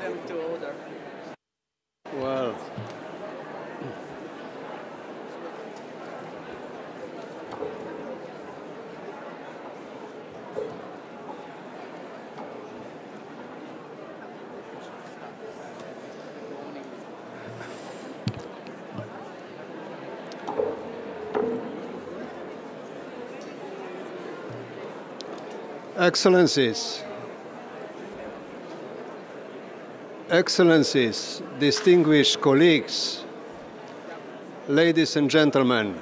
I'm too older. Well, Excellencies, Excellencies, distinguished colleagues, ladies and gentlemen,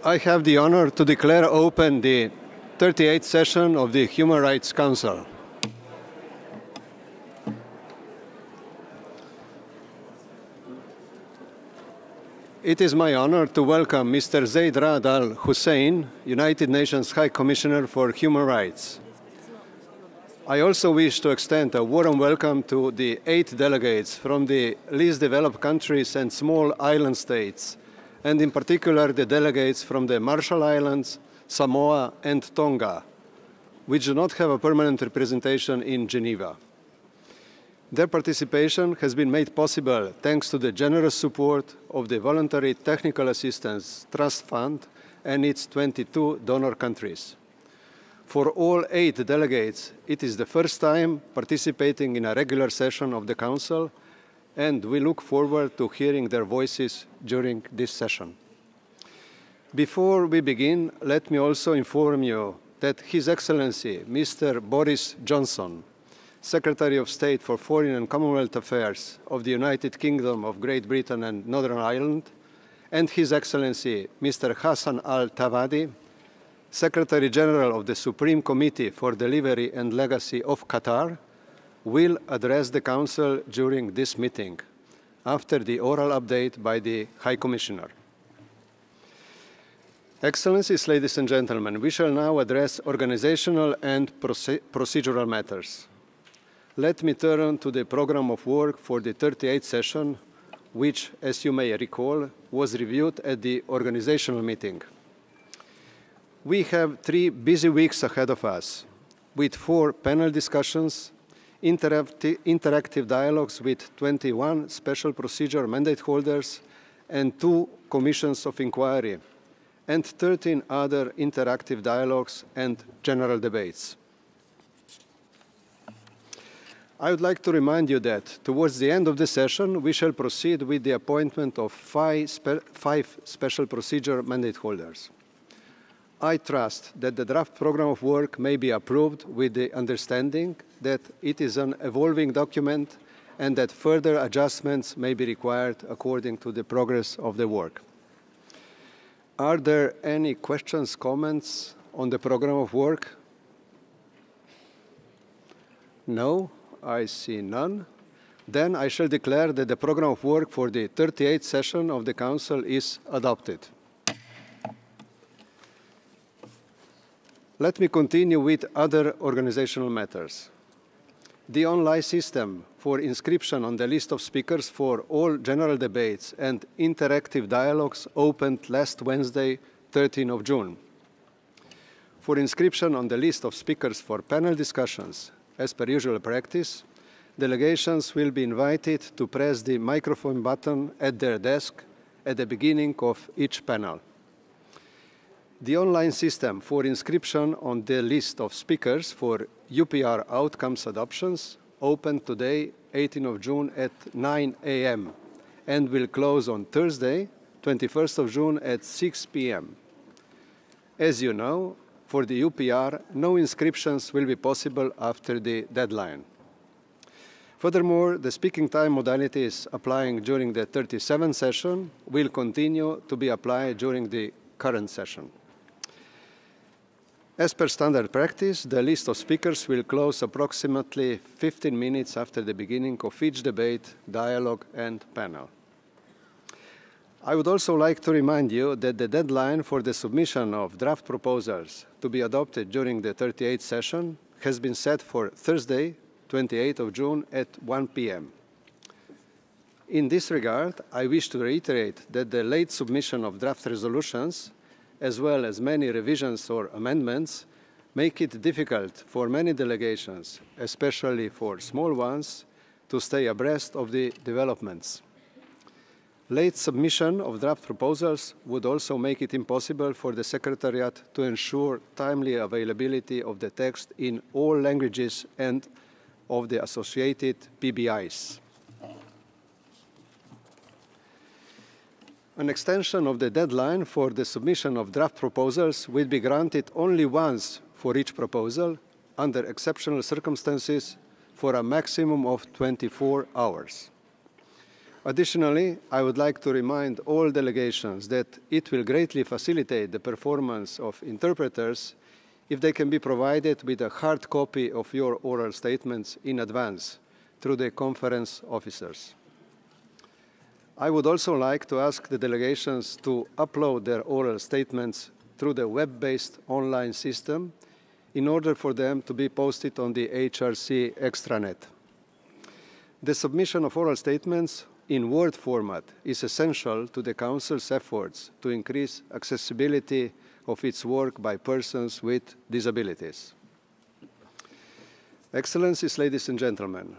I have the honor to declare open the 38th session of the Human Rights Council. It is my honor to welcome Mr. Zeid Ra'ad Al Hussein, United Nations High Commissioner for Human Rights. I also wish to extend a warm welcome to the 8 delegates from the least developed countries and small island states, and in particular the delegates from the Marshall Islands, Samoa, and Tonga, which do not have a permanent representation in Geneva. Their participation has been made possible thanks to the generous support of the Voluntary Technical Assistance Trust Fund and its 22 donor countries. For all 8 delegates, it is the first time participating in a regular session of the Council, and we look forward to hearing their voices during this session. Before we begin, let me also inform you that His Excellency, Mr. Boris Johnson, Secretary of State for Foreign and Commonwealth Affairs of the United Kingdom of Great Britain and Northern Ireland, and His Excellency Mr. Hassan Al-Thawadi, Secretary General of the Supreme Committee for Delivery and Legacy of Qatar, will address the Council during this meeting, after the oral update by the High Commissioner. Excellencies, ladies and gentlemen, we shall now address organizational and procedural matters. Let me turn to the program of work for the 38th session, which, as you may recall, was reviewed at the organizational meeting. We have 3 busy weeks ahead of us, with 4 panel discussions, interactive dialogues with 21 special procedure mandate holders and 2 commissions of inquiry, and 13 other interactive dialogues and general debates. I would like to remind you that towards the end of the session, we shall proceed with the appointment of 5 special procedure mandate holders. I trust that the draft program of work may be approved with the understanding that it is an evolving document and that further adjustments may be required according to the progress of the work. Are there any questions, comments on the program of work? No? I see none. Then I shall declare that the program of work for the 38th session of the Council is adopted. Let me continue with other organizational matters. The online system for inscription on the list of speakers for all general debates and interactive dialogues opened last Wednesday, 13th of June. For inscription on the list of speakers for panel discussions, as per usual practice, delegations will be invited to press the microphone button at their desk at the beginning of each panel. The online system for inscription on the list of speakers for UPR outcomes adoptions opened today, 18th of June at 9 a.m. and will close on Thursday, 21st of June at 6 p.m. As you know, for the UPR, no inscriptions will be possible after the deadline. Furthermore, the speaking time modalities applying during the 37th session will continue to be applied during the current session. As per standard practice, the list of speakers will close approximately 15 minutes after the beginning of each debate, dialogue, and panel. I would also like to remind you that the deadline for the submission of draft proposals to be adopted during the 38th session has been set for Thursday, 28th of June at 1 p.m. In this regard, I wish to reiterate that the late submission of draft resolutions, as well as many revisions or amendments, make it difficult for many delegations, especially for small ones, to stay abreast of the developments. Late submission of draft proposals would also make it impossible for the Secretariat to ensure timely availability of the text in all languages and of the associated PBIs. An extension of the deadline for the submission of draft proposals will be granted only once for each proposal, under exceptional circumstances, for a maximum of 24 hours. Additionally, I would like to remind all delegations that it will greatly facilitate the performance of interpreters if they can be provided with a hard copy of your oral statements in advance through the conference officers. I would also like to ask the delegations to upload their oral statements through the web-based online system in order for them to be posted on the HRC extranet. The submission of oral statements in Word format is essential to the Council's efforts to increase accessibility of its work by persons with disabilities. Excellencies, ladies and gentlemen,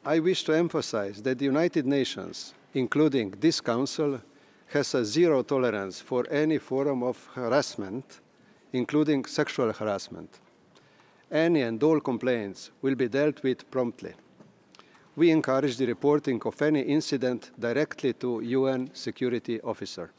I wish to emphasize that the United Nations, including this Council, has a zero tolerance for any form of harassment, including sexual harassment. Any and all complaints will be dealt with promptly. We encourage the reporting of any incident directly to UN Security Officer.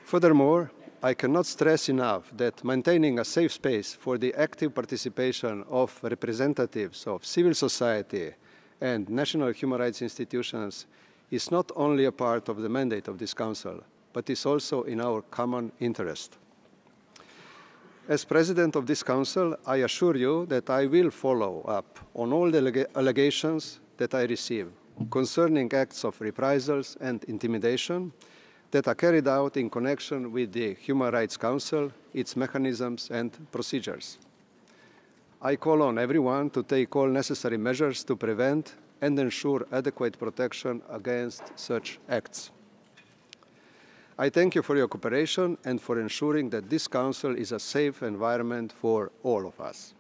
Furthermore, I cannot stress enough that maintaining a safe space for the active participation of representatives of civil society and national human rights institutions is not only a part of the mandate of this Council, but is also in our common interest. As President of this Council, I assure you that I will follow up on all the allegations that I receive concerning acts of reprisals and intimidation that are carried out in connection with the Human Rights Council, its mechanisms and procedures. I call on everyone to take all necessary measures to prevent and ensure adequate protection against such acts. I thank you for your cooperation and for ensuring that this Council is a safe environment for all of us.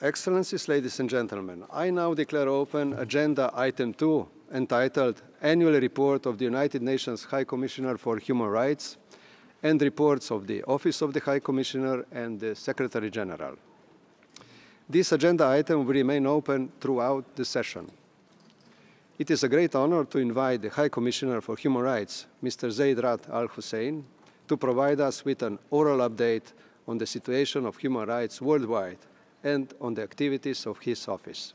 Excellencies, ladies and gentlemen, I now declare open Agenda Item 2, entitled Annual Report of the United Nations High Commissioner for Human Rights and Reports of the Office of the High Commissioner and the Secretary General. This agenda item will remain open throughout the session. It is a great honor to invite the High Commissioner for Human Rights, Mr. Zeid Ra'ad Al Hussein, to provide us with an oral update on the situation of human rights worldwide and on the activities of his office.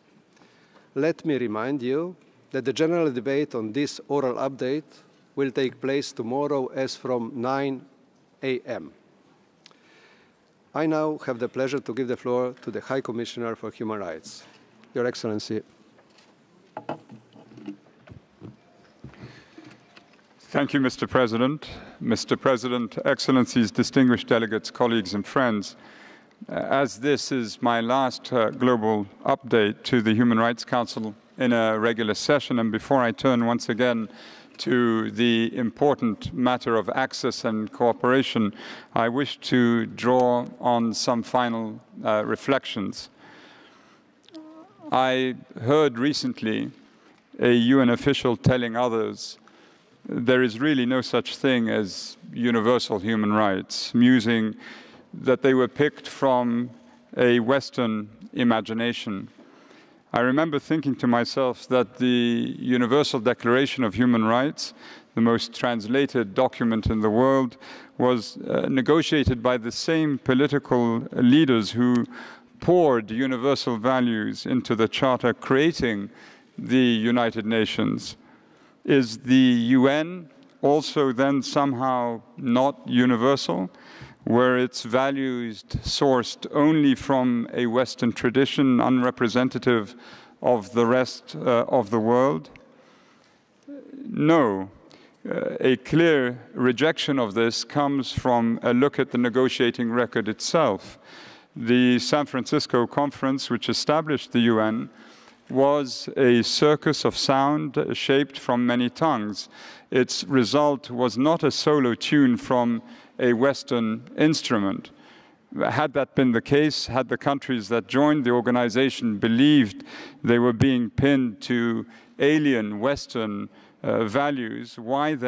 Let me remind you that the general debate on this oral update will take place tomorrow as from 9 a.m. I now have the pleasure to give the floor to the High Commissioner for Human Rights. Your Excellency. Thank you, Mr. President. Mr. President, Excellencies, distinguished delegates, colleagues, and friends. As this is my last global update to the Human Rights Council in a regular session, and before I turn once again to the important matter of access and cooperation, I wish to draw on some final reflections. I heard recently a UN official telling others there is really no such thing as universal human rights, musing that they were picked from a Western imagination. I remember thinking to myself that the Universal Declaration of Human Rights, the most translated document in the world, was negotiated by the same political leaders who poured universal values into the Charter, creating the United Nations. Is the UN also then somehow not universal? Were its values sourced only from a Western tradition, unrepresentative of the rest of the world? No. A clear rejection of this comes from a look at the negotiating record itself. The San Francisco Conference, which established the UN, was a circus of sound shaped from many tongues. Its result was not a solo tune from a Western instrument. Had that been the case, had the countries that joined the organization believed they were being pinned to alien Western values, why then